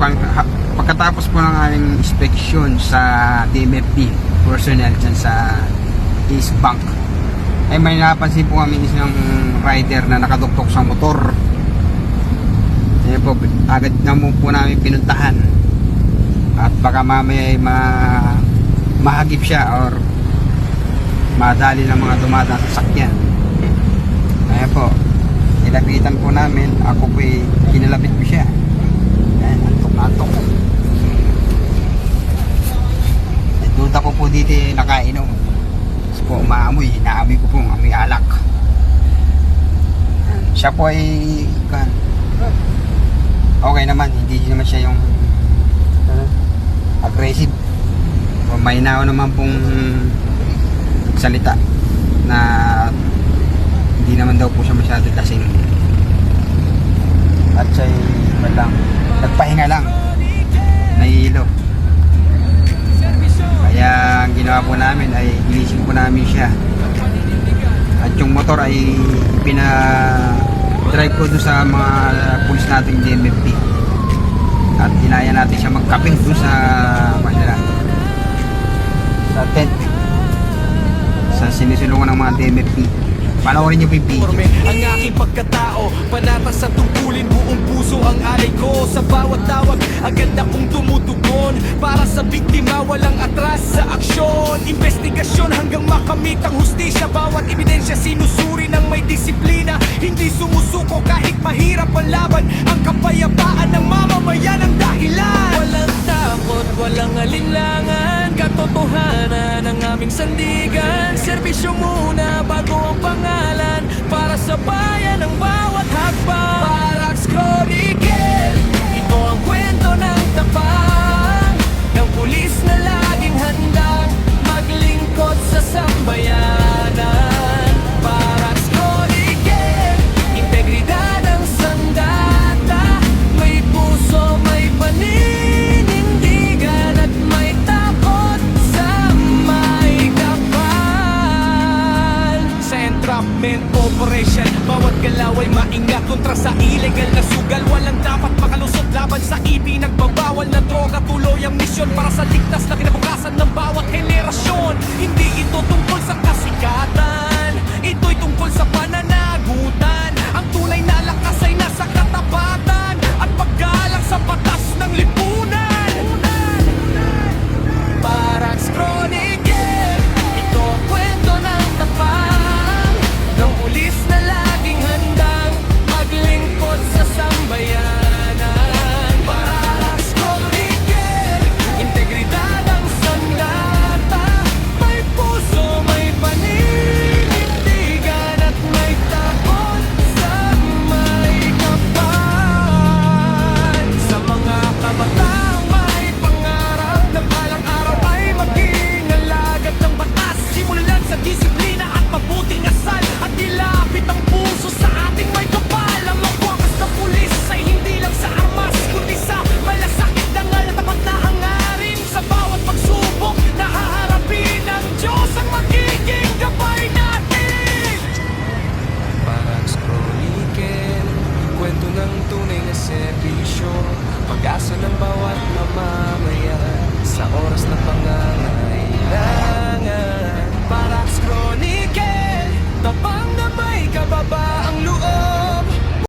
Pagkatapos po ng aming inspection sa DMFP personnel dyan sa East Bank, ay may napansin po kami isang rider na nakaduktok sa motor. Ayan po, agad na po namin pinuntahan at baka mamaya ay mahagip siya or madali ng mga dumadang sasakyan. Ayan po, nilapitan po namin. Ako po kinalapit ko siya. Ayan, antok-antok. Duda ko po dito nakainom. Tapos po umaamoy, naamoy ko po amoy alak. Siya po ay okay naman, hindi naman siya yung aggressive. May nao naman pong salita na hindi naman daw po siya masyado lasing. At siya'y nagpahinga lang, nahihilo. Kaya ang ginawa po namin ay gilising po namin siya. At yung motor ay drive ko doon sa mga pulis natin DMFP. At inaya natin siya magkape doon sa tent sa sinisulungan ng mga DMFP. Panoorin niyo po yung video. Ang aking pagkatao, panatas sa tungkulin, buong puso ang alay ko. Sa bawat tawag, agad akong tumutugon. Para sa biktima, walang atras sa aksyon. Investigasyon hanggang makamit ang hustisya. Bawat ebidensya sinusuri ng may disiplina. Hindi sumusuko kahit mahirap ang laban. Ang kapayapaan ng mamamayan ang dahilan. Walang takot, walang alinlangan. Katotohanan ng aming sandigan. Serbisyo muna bago ang pangalan. Para sa bayan ang bawat hakbang. Parax Chronicle, ito ang kwento ng tapang ng pulis na laging handang maglingkod sa sambayanan. Parax Chronicle, integridad ang sandata. May puso, may paninindigan at may takot sa may kapal. Sa entrapment operation, bawat galaw ay maingat kontra sa illegal na sugal. Walang dapat makalusot laban sa ipinagbabawal na droga. Tuloy ang misyon para sa ligtas na kinabukasan ng bawat henerasyon. Hindi ito tungkol sa kasikatan, ito'y tungkol sa pananagutan. Ang tunay na lakas ay nasa katapatan at paggalang sa batas ng lipunan. Parax Chronicle, ito ang kwento ng tapang ng pulis na laging handang maglingkod sa sambayanan. Parax Chronicle, integridad ang sandata. May puso, may paninindigan at may takot sa may kapal. Sa mga kabataang may pangarap na balang araw ay maging alagad ng batas. Simulan sa disiplina at mabuting asal at ilapit ang puso sa ating may kapal. Ang magwakas na pulis ay hindi lang sa armas, kundi sa malasakit dangal at tapat na hangarin. Sa bawat pagsubok na haharapin ng Diyos ang magiging gabay natin. Parax Chronicle, kwento ng tunay na serbisyo. Pag-asa ng bawat mamamayan sa oras na pangangailangan. Parax Chronicle, tapat